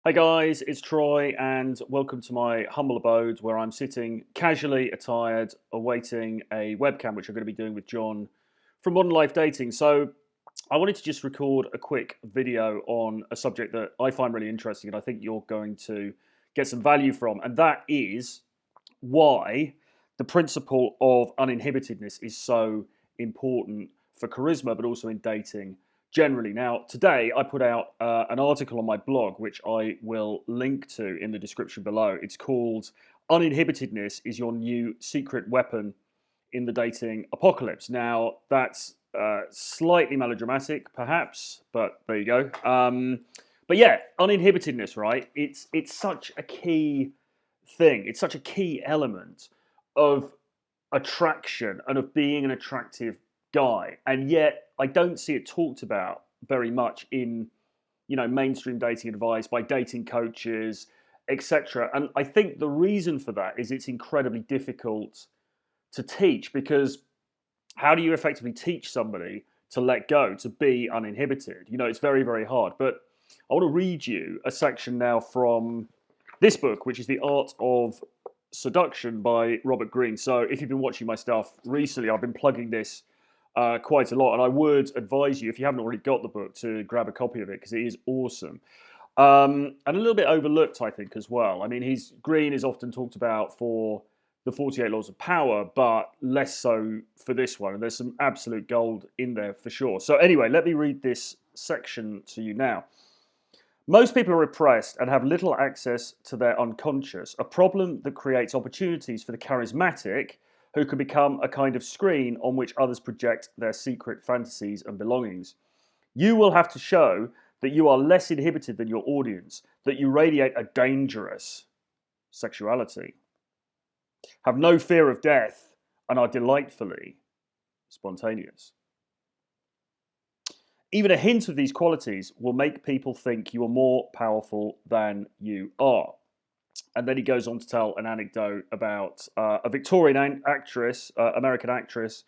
Hey guys, it's Troy, and welcome to my humble abode where I'm sitting casually attired, awaiting a webcam, which I'm going to be doing with John from Modern Life Dating. So, I wanted to just record a quick video on a subject that I find really interesting, and I think you're going to get some value from, and that is why the principle of uninhibitedness is so important for charisma, but also in dating generally. Now, today I put out an article on my blog, which I will link to in the description below. It's called Uninhibitedness is Your New Secret Weapon in the Dating Apocalypse. Now, that's slightly melodramatic, perhaps, but there you go. But yeah, uninhibitedness, right? It's such a key thing. It's such a key element of attraction and of being an attractive guy, and yet I don't see it talked about very much in mainstream dating advice by dating coaches, etc. And I think the reason for that is it's incredibly difficult to teach, because how do you effectively teach somebody to let go, to be uninhibited? It's very, very hard. But I want to read you a section now from this book, which is The Art of Seduction by Robert Greene. So if you've been watching my stuff recently, I've been plugging this quite a lot, and I would advise you, if you haven't already got the book, to grab a copy of it, because it is awesome. And a little bit overlooked, I think, as well. I mean, Greene is often talked about for the 48 Laws of Power, but less so for this one. And there's some absolute gold in there for sure. So anyway, let me read this section to you now. Most people are repressed and have little access to their unconscious, a problem that creates opportunities for the charismatic, who can become a kind of screen on which others project their secret fantasies and belongings. You will have to show that you are less inhibited than your audience, that you radiate a dangerous sexuality, have no fear of death, and are delightfully spontaneous. Even a hint of these qualities will make people think you are more powerful than you are. And then he goes on to tell an anecdote about a Victorian actress, American actress,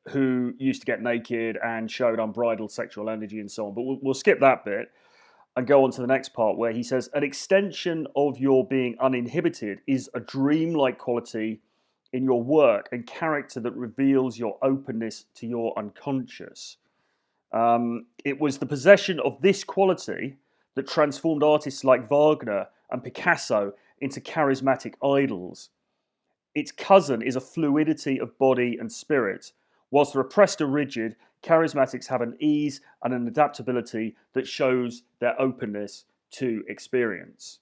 who used to get naked and showed unbridled sexual energy and so on. But we'll skip that bit and go on to the next part, where he says, an extension of your being uninhibited is a dreamlike quality in your work and character that reveals your openness to your unconscious. It was the possession of this quality that transformed artists like Wagner and Picasso into charismatic idols. Its cousin is a fluidity of body and spirit. Whilst the repressed are rigid, charismatics have an ease and an adaptability that shows their openness to experience.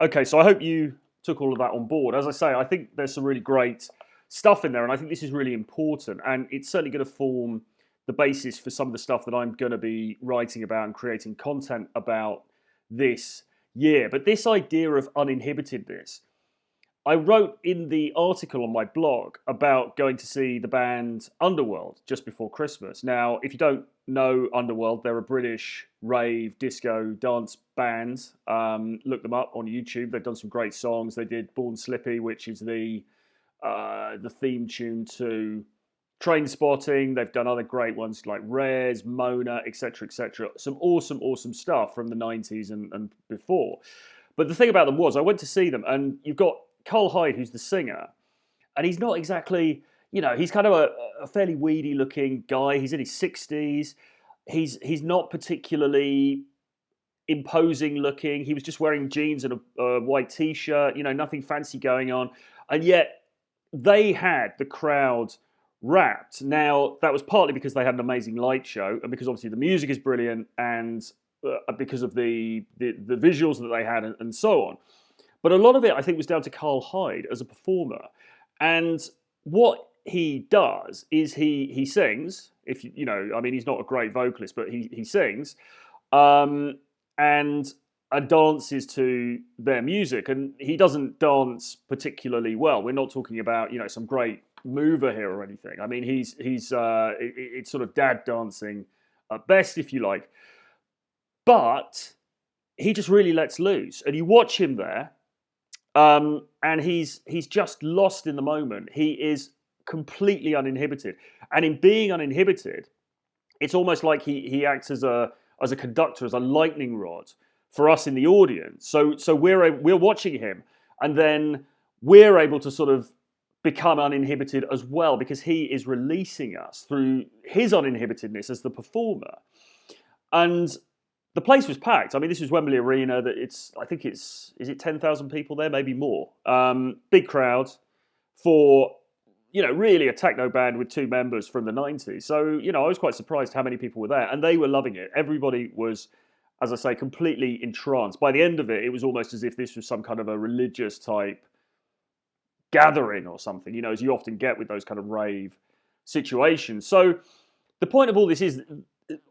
Okay, so I hope you took all of that on board. As I say, I think there's some really great stuff in there, and I think this is really important, and it's certainly going to form the basis for some of the stuff that I'm going to be writing about and creating content about this year. But this idea of uninhibitedness, I wrote in the article on my blog about going to see the band Underworld just before Christmas. Now, if you don't know Underworld, they're a British rave, disco, dance band. Look them up on YouTube. They've done some great songs. They did Born Slippy, which is the theme tune to Train Spotting. They've done other great ones like Rares, Mona, etc., etc. Some awesome, awesome stuff from the 90s and before. But the thing about them was, I went to see them, and you've got Carl Hyde, who's the singer, and he's not exactly, he's kind of a fairly weedy looking guy. He's in his 60s. He's not particularly imposing looking. He was just wearing jeans and a white t-shirt, nothing fancy going on. And yet they had the crowd wrapped. Now, that was partly because they had an amazing light show, and because obviously the music is brilliant, and because of the visuals that they had, and so on. But a lot of it, I think, was down to Carl Hyde as a performer. And what he does is he sings. If he's not a great vocalist, but he sings, and dances to their music. And he doesn't dance particularly well. We're not talking about some great mover here or anything. I mean, it's sort of dad dancing at best, if you like. But he just really lets loose, and you watch him there. And he's just lost in the moment. He is completely uninhibited, and in being uninhibited, it's almost like he acts as a conductor, as a lightning rod for us in the audience. So we're watching him, and then we're able to sort of become uninhibited as well, because he is releasing us through his uninhibitedness as the performer. And the place was packed. I mean, this was Wembley Arena. I think is it 10,000 people there, maybe more. Big crowd for, really a techno band with 2 members from the 90s. So, I was quite surprised how many people were there, and they were loving it. Everybody was, as I say, completely entranced. By the end of it, it was almost as if this was some kind of a religious type gathering or something, as you often get with those kind of rave situations. So the point of all this is,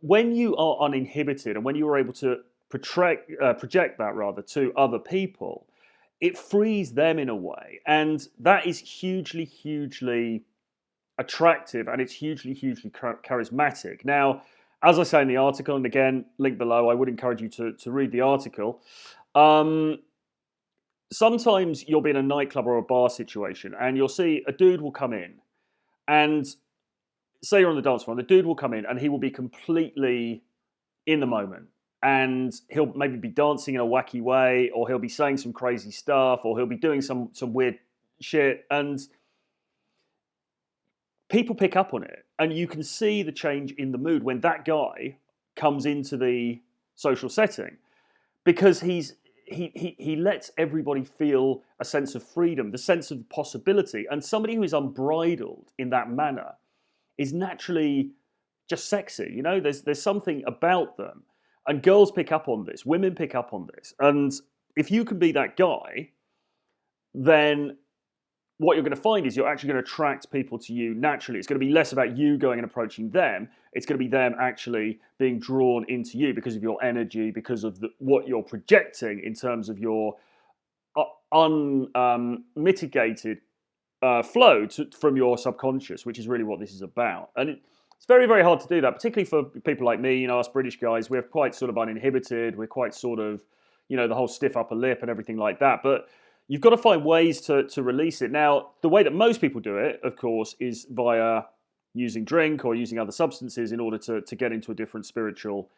when you are uninhibited and when you are able to project that to other people, it frees them in a way, and that is hugely, hugely attractive, and it's hugely, hugely charismatic. Now, as I say in the article, and again, link below, I would encourage you to read the article. Sometimes you'll be in a nightclub or a bar situation, and you'll see a dude will come in, and say you're on the dance floor, and the dude will come in, and he will be completely in the moment, and he'll maybe be dancing in a wacky way, or he'll be saying some crazy stuff, or he'll be doing some weird shit, and people pick up on it, and you can see the change in the mood when that guy comes into the social setting, because he lets everybody feel a sense of freedom, the sense of possibility. And somebody who is unbridled in that manner is naturally just sexy. There's something about them. And girls pick up on this, women pick up on this. And if you can be that guy, then what you're going to find is you're actually going to attract people to you naturally. It's going to be less about you going and approaching them. It's going to be them actually being drawn into you because of your energy, because of what you're projecting in terms of your unmitigated flow from your subconscious, which is really what this is about. And it's very, very hard to do that, particularly for people like me, us British guys. We're quite sort of uninhibited. We're quite sort of, the whole stiff upper lip and everything like that. But you've got to find ways to release it. Now, the way that most people do it, of course, is via using drink or using other substances in order to get into a different spiritual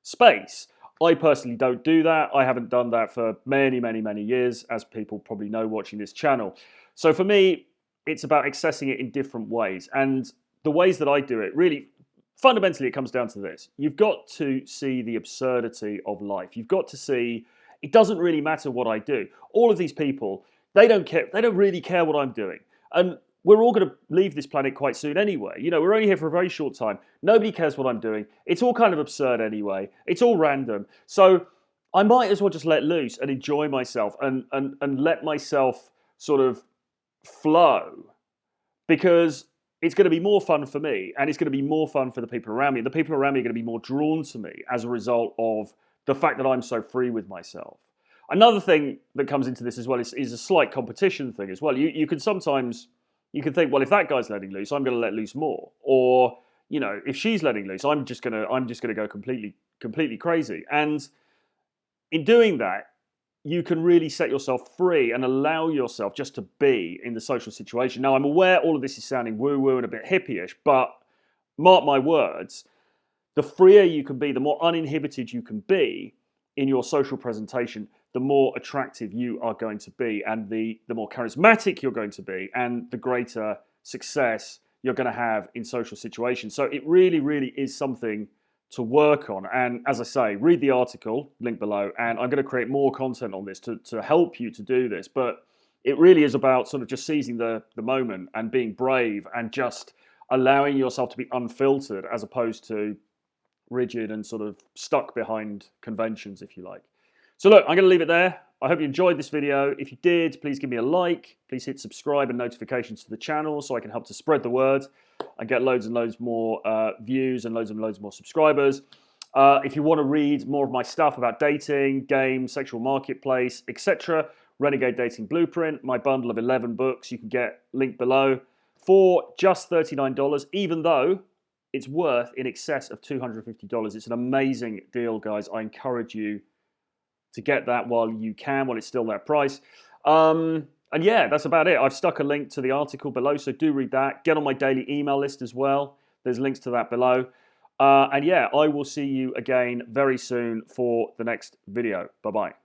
space. I personally don't do that. I haven't done that for many, many, many years, as people probably know watching this channel. So for me, it's about accessing it in different ways. And the ways that I do it, really, fundamentally, it comes down to this. You've got to see the absurdity of life. You've got to see it doesn't really matter what I do. All of these people, they don't care. They don't really care what I'm doing. And we're all going to leave this planet quite soon anyway. We're only here for a very short time. Nobody cares what I'm doing. It's all kind of absurd anyway. It's all random. So I might as well just let loose and enjoy myself and let myself sort of flow, because it's going to be more fun for me, and it's going to be more fun for the people around me. The people around me are going to be more drawn to me as a result of the fact that I'm so free with myself. Another thing that comes into this as well is a slight competition thing as well. You can sometimes think, well, if that guy's letting loose, I'm going to let loose more. Or, if she's letting loose, I'm just going to go completely crazy. And in doing that, you can really set yourself free and allow yourself just to be in the social situation. Now, I'm aware all of this is sounding woo-woo and a bit hippie-ish, but mark my words, the freer you can be, the more uninhibited you can be in your social presentation, the more attractive you are going to be, and the more charismatic you're going to be, and the greater success you're going to have in social situations. So it really, really is something to work on. And as I say, read the article, link below, and I'm going to create more content on this to help you to do this. But it really is about sort of just seizing the moment and being brave and just allowing yourself to be unfiltered, as opposed to rigid and sort of stuck behind conventions, if you like. So look, I'm going to leave it there. I hope you enjoyed this video. If you did, please give me a like. Please hit subscribe and notifications to the channel so I can help to spread the word and get loads and loads more views and loads more subscribers. If you want to read more of my stuff about dating, games, sexual marketplace, etc., Renegade Dating Blueprint, my bundle of 11 books, you can get link below for just $39, even though it's worth in excess of $250. It's an amazing deal, guys. I encourage you to get that while you can, while it's still that price. And yeah, that's about it. I've stuck a link to the article below, so do read that. Get on my daily email list as well. There's links to that below. And yeah, I will see you again very soon for the next video. Bye bye.